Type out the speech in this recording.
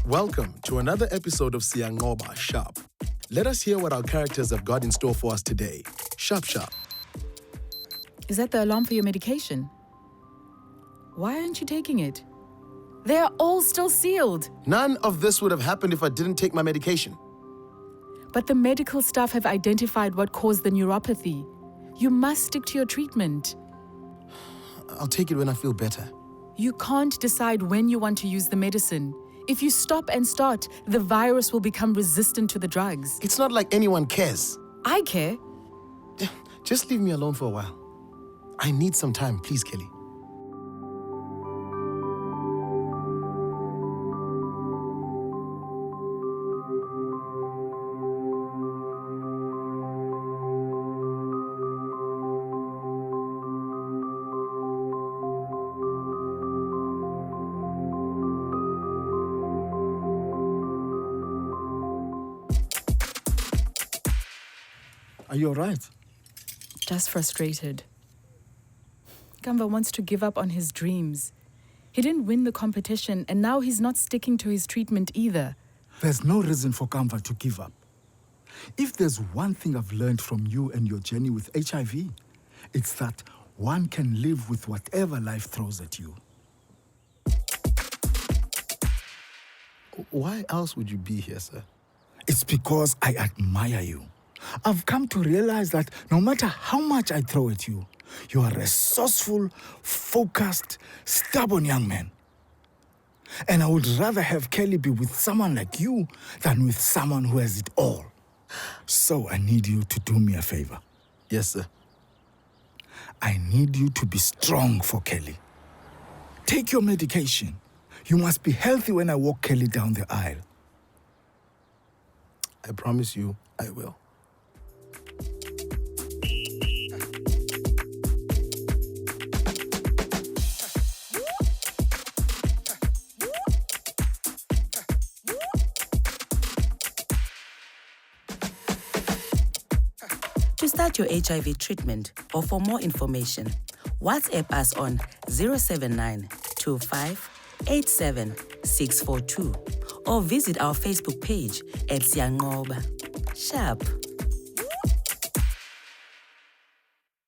Welcome to another episode of Siyayinqoba, SHAP. Let us hear what our characters have got in store for us today. SHAP. Is that the alarm for your medication? Why aren't you taking it? They are all still sealed. None of this would have happened if I didn't take my medication. But the medical staff have identified what caused the neuropathy. You must stick to your treatment. I'll take it when I feel better. You can't decide when you want to use the medicine. If you stop and start, the virus will become resistant to the drugs. It's not like anyone cares. I care. Just leave me alone for a while. I need some time, please, Kelly. Are you all right? Just frustrated. Kamva wants to give up on his dreams. He didn't win the competition, and now he's not sticking to his treatment either. There's no reason for Kamva to give up. If there's one thing I've learned from you and your journey with HIV, it's that one can live with whatever life throws at you. Why else would you be here, sir? It's because I admire you. I've come to realize that no matter how much I throw at you, you are a resourceful, focused, stubborn young man. And I would rather have Kelly be with someone like you than with someone who has it all. So I need you to do me a favor. Yes, sir. I need you to be strong for Kelly. Take your medication. You must be healthy when I walk Kelly down the aisle. I promise you, I will. To start your HIV treatment or for more information, WhatsApp us on 079 25 87 642 or visit our Facebook page at Siyayinqoba. SHAP.